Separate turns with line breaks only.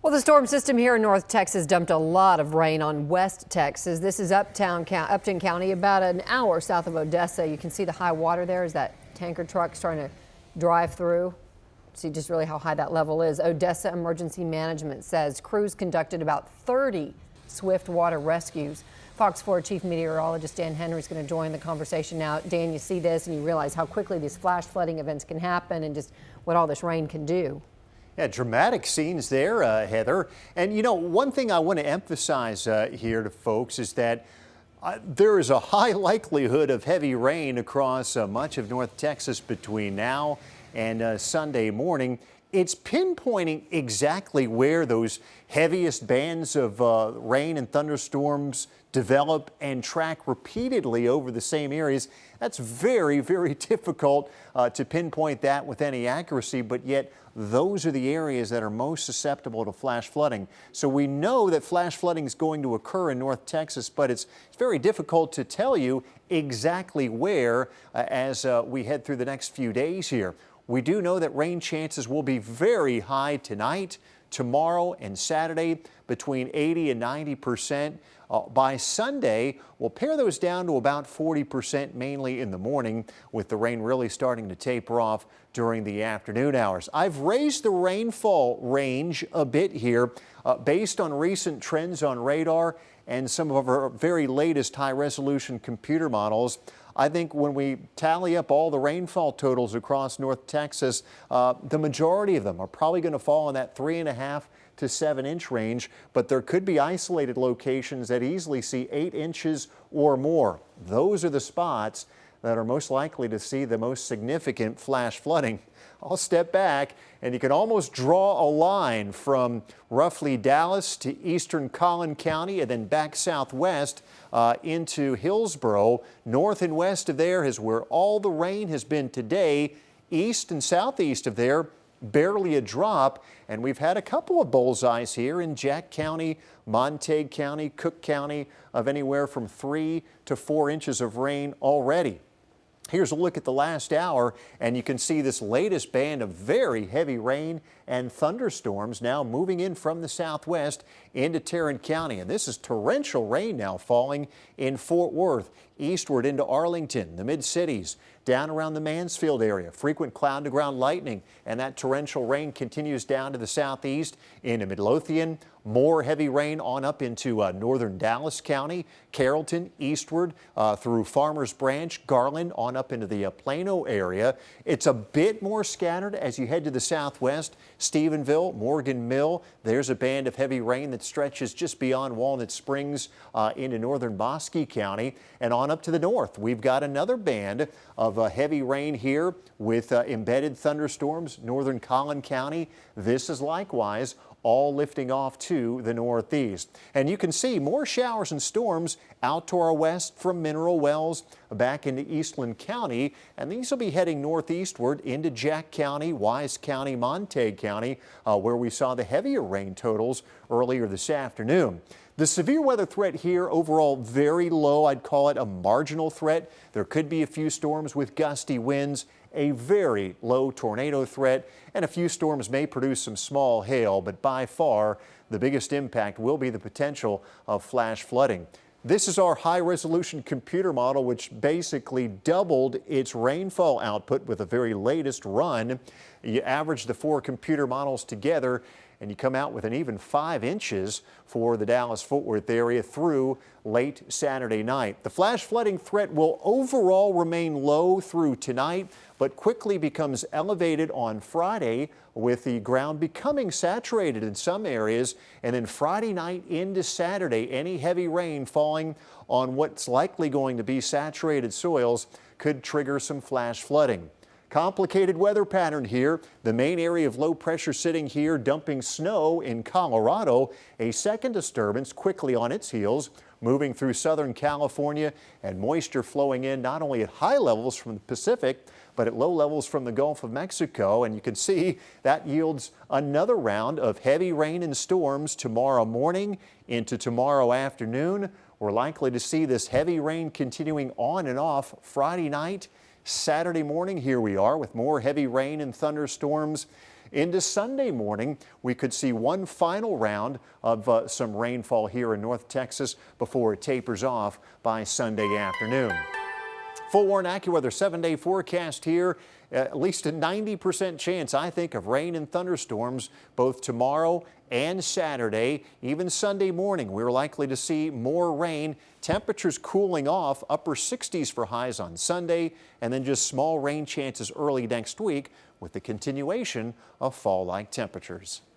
Well, the storm system here in North Texas dumped a lot of rain on West Texas. This is Upton County, about an hour south of Odessa. You can see the high water there as that tanker truck starting to drive through. See just really how high that level is. Odessa Emergency Management says crews conducted about 30 swift water rescues. Fox 4 Chief Meteorologist Dan Henry is going to join the conversation now. Dan, you see this and you realize how quickly these flash flooding events can happen and just what all this rain can do.
Yeah, dramatic scenes there, Heather. And you know, one thing I want to emphasize here to folks is that there is a high likelihood of heavy rain across much of North Texas between now and Sunday morning. It's pinpointing exactly where those heaviest bands of rain and thunderstorms develop and track repeatedly over the same areas. That's very, very difficult to pinpoint that with any accuracy, but yet those are the areas that are most susceptible to flash flooding. So we know that flash flooding is going to occur in North Texas, but it's very difficult to tell you exactly where as we head through the next few days here. We do know that rain chances will be very high tonight, tomorrow, and Saturday, between 80 and 90%. By Sunday, we'll pare those down to about 40% mainly in the morning, with the rain really starting to taper off during the afternoon hours. I've raised the rainfall range a bit here based on recent trends on radar and some of our very latest high-resolution computer models. I think when we tally up all the rainfall totals across North Texas, the majority of them are probably going to fall in that 3.5 to 7-inch range, but there could be isolated locations that easily see 8 inches or more. Those are the spots that are most likely to see the most significant flash flooding. I'll step back and you can almost draw a line from roughly Dallas to eastern Collin County and then back southwest into Hillsboro. North and west of there is where all the rain has been today. East and southeast of there, barely a drop, and we've had a couple of bullseyes here in Jack County, Montague County, Cook County of anywhere from 3 to 4 inches of rain already. Here's a look at the last hour, and you can see this latest band of very heavy rain and thunderstorms now moving in from the southwest into Tarrant County. And this is torrential rain now falling in Fort Worth, eastward into Arlington, the mid-cities, down around the Mansfield area. Frequent cloud-to-ground lightning, and that torrential rain continues down to the southeast into Midlothian. More heavy rain on up into northern Dallas County, Carrollton, eastward through Farmers Branch, Garland, on up into the Plano area. It's a bit more scattered as you head to the southwest. Stephenville, Morgan Mill, there's a band of heavy rain that stretches just beyond Walnut Springs into northern Bosque County. And on up to the north, we've got another band of heavy rain here with embedded thunderstorms, northern Collin County. This is likewise all lifting off to the northeast. And you can see more showers and storms out to our west from Mineral Wells back into Eastland County, and these will be heading northeastward into Jack County, Wise County, Montague County, where we saw the heavier rain totals earlier this afternoon. The severe weather threat here overall very low. I'd call it a marginal threat. There could be a few storms with gusty winds, a very low tornado threat, and a few storms may produce some small hail, but by far the biggest impact will be the potential of flash flooding. This is our high-resolution computer model, which basically doubled its rainfall output with the very latest run. You average the 4 computer models together and you come out with an even 5 inches for the Dallas-Fort Worth area through late Saturday night. The flash flooding threat will overall remain low through tonight, but quickly becomes elevated on Friday with the ground becoming saturated in some areas. And then Friday night into Saturday, any heavy rain falling on what's likely going to be saturated soils could trigger some flash flooding. Complicated weather pattern here. The main area of low pressure sitting here, dumping snow in Colorado. A second disturbance quickly on its heels, moving through Southern California, and moisture flowing in not only at high levels from the Pacific, but at low levels from the Gulf of Mexico. And you can see that yields another round of heavy rain and storms tomorrow morning into tomorrow afternoon. We're likely to see this heavy rain continuing on and off Friday night. Saturday morning, here we are with more heavy rain and thunderstorms Into Sunday morning, we could see one final round of some rainfall here in North Texas before it tapers off by Sunday afternoon. Full Warn AccuWeather 7-day forecast here. At least a 90% chance, I think, of rain and thunderstorms both tomorrow and Saturday. Even Sunday morning, we're likely to see more rain. Temperatures cooling off, upper 60s for highs on Sunday, and then just small rain chances early next week with the continuation of fall-like temperatures.